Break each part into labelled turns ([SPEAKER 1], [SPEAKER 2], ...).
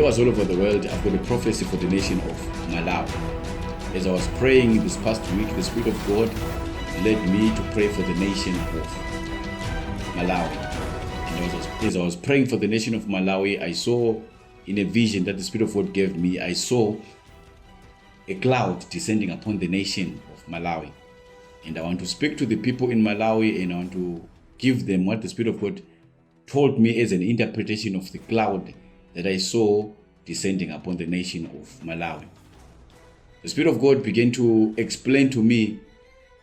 [SPEAKER 1] followers all over the world, I've got a prophecy for the nation of Malawi. As I was praying this past week, the Spirit of God led me to pray for the nation of Malawi. And as I was praying for the nation of Malawi, I saw in a vision that the Spirit of God gave me, I saw a cloud descending upon the nation of Malawi. And I want to speak to the people in Malawi, and I want to give them what the Spirit of God told me as an interpretation of the cloud that I saw descending upon the nation of Malawi. The Spirit of God began to explain to me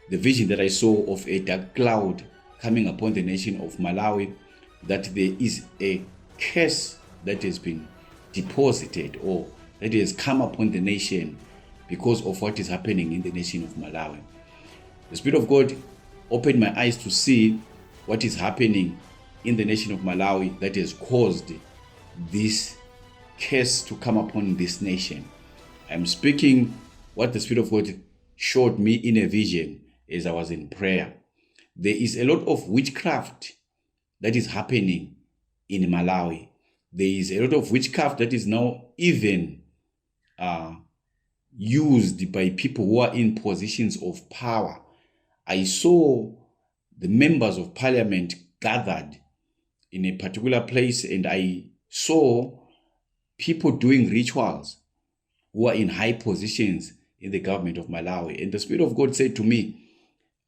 [SPEAKER 1] the vision that I saw of a dark cloud coming upon the nation of Malawi, that there is a curse that has been deposited or that has come upon the nation because of what is happening in the nation of Malawi. The Spirit of God opened my eyes to see what is happening in the nation of Malawi that has caused this curse to come upon this nation. I'm speaking what the Spirit of God showed me in a vision as I was in prayer. There is a lot of witchcraft that is happening in Malawi. There is a lot of witchcraft that is now even used by people who are in positions of power. I saw the members of parliament gathered in a particular place, and I saw people doing rituals who are in high positions in the government of Malawi. And the Spirit of God said to me,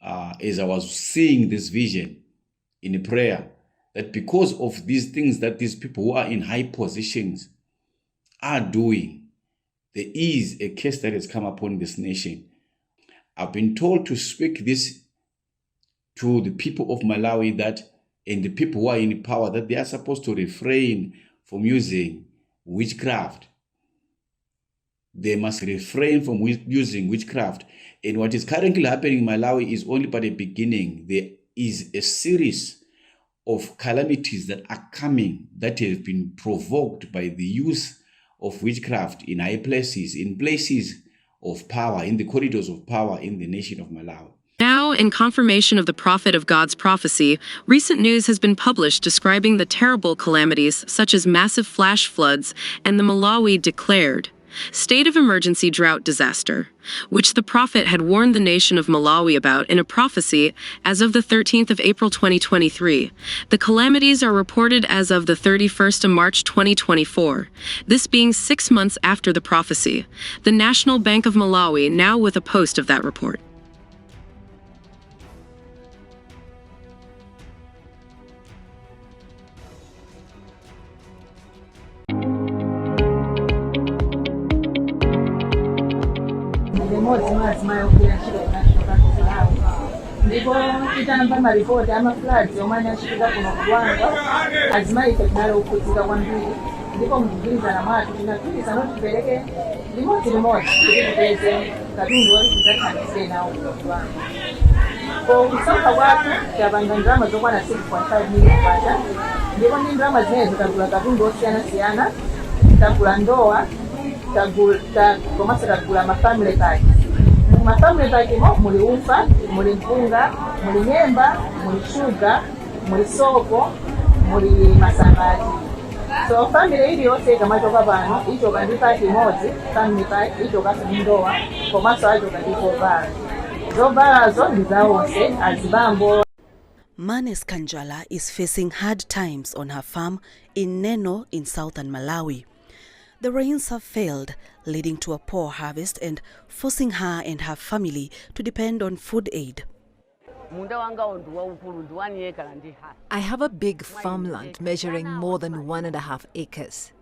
[SPEAKER 1] as I was seeing this vision in a prayer, that because of these things that these people who are in high positions are doing, there is a curse that has come upon this nation. I've been told to speak this to the people of Malawi, that and the people who are in power, that they are supposed to refrain from using witchcraft. They must refrain from using witchcraft. And what is currently happening in Malawi is only but a beginning. There is a series of calamities that are coming that have been provoked by the use of witchcraft in high places, in places of power, in the corridors of power in the nation of Malawi.
[SPEAKER 2] Now, in confirmation of the prophet of God's prophecy, recent news has been published describing the terrible calamities such as massive flash floods and the Malawi declared state of emergency drought disaster, which the prophet had warned the nation of Malawi about in a prophecy as of the 13th of April 2023. The calamities are reported as of the 31st of March 2024, this being 6 months after the prophecy. The National Bank of Malawi now with a post of that report.
[SPEAKER 3] ndipo titamva maripoti amafloods omwe anachitika kuno kuwanga azimayi ife tinali okhudzika kwambiri, ndipo mkugwirizana mwathu tinagwirizana kuti tipereke limodzi kuti tipeze katundu woti tidzathandizire nawo kuno kuwanga. Kusankha kwathu tapanga ndalama zokwana 6.5 million kwacha, ndipo ndi ndalama zimenezo tagula katundu osiyanasiyana, tagula ndowa, komanso tagula mafamily pack. Mafamily pack muli ufa, muli mpunga, muli nyemba, muli sugar, muli soko, muli masangati. So family iliyonse ikamatoka pano ichoka ndi pack imodzi, family pack ichoka ndi ndowa, komanso achoka ndi zovala. Zovalazo ndi zawonse azibambo.
[SPEAKER 4] Manes Kanjala is facing hard times on her farm in Neno in southern Malawi. The rains have failed, leading to a poor harvest and forcing her and her family to depend on food aid.
[SPEAKER 5] I have a big farmland measuring more than 1.5 acres.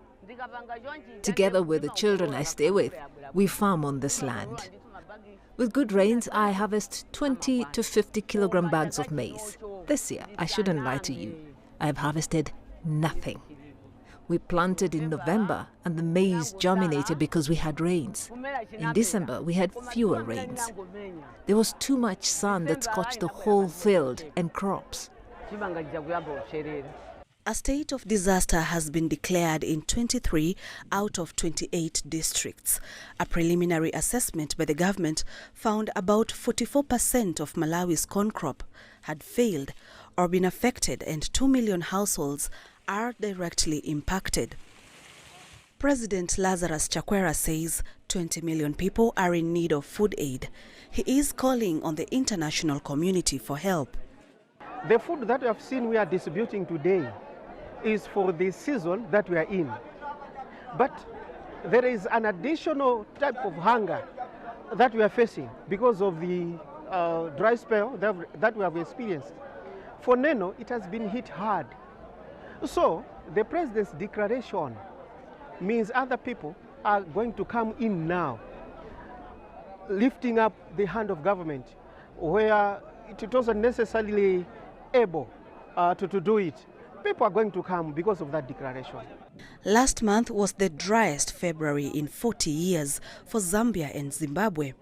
[SPEAKER 5] Together with the children I stay with, we farm on this land. With good rains, I harvest 20 to 50 kilogram bags of maize. This year, I shouldn't lie to you, I have harvested nothing. We planted in November and the maize germinated because we had rains. In December, we had fewer rains. There was too much sun that scorched the whole field and crops.
[SPEAKER 4] A state of disaster has been declared in 23 out of 28 districts. A preliminary assessment by the government found about 44% of Malawi's corn crop had failed or been affected, and 2 million households are directly impacted. President Lazarus Chakwera says 20 million people are in need of food aid. He is calling on the international community for help.
[SPEAKER 6] The food that we have seen we are distributing today is for the season that we are in. But there is an additional type of hunger that we are facing because of the dry spell that we have experienced. For Neno, it has been hit hard. So the president's declaration means other people are going to come in now, lifting up the hand of government where it wasn't necessarily able to do it. People are going to come because of that declaration.
[SPEAKER 4] Last month was the driest February in 40 years for Zambia and Zimbabwe,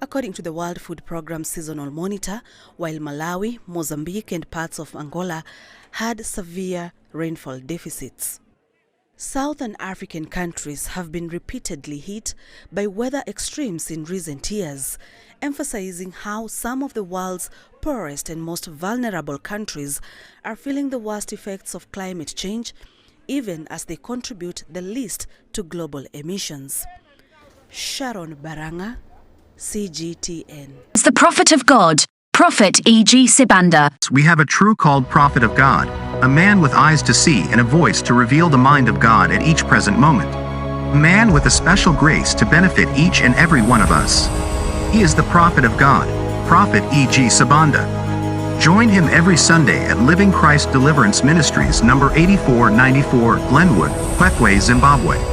[SPEAKER 4] according to the World Food Programme Seasonal Monitor, while Malawi, Mozambique and parts of Angola had severe rainfall deficits. Southern African countries have been repeatedly hit by weather extremes in recent years, emphasizing how some of the world's poorest and most vulnerable countries are feeling the worst effects of climate change, even as they contribute the least to global emissions. Sharon Baranga, CGTN.
[SPEAKER 7] As the prophet of God, Prophet E.G. Sibanda.
[SPEAKER 8] We have a true called prophet of God, a man with eyes to see and a voice to reveal the mind of God at each present moment. A man with a special grace to benefit each and every one of us. He is the prophet of God, Prophet E.G. Sibanda. Join him every Sunday at Living Christ Deliverance Ministries, number 8494, Glenwood, Kwekwe, Zimbabwe.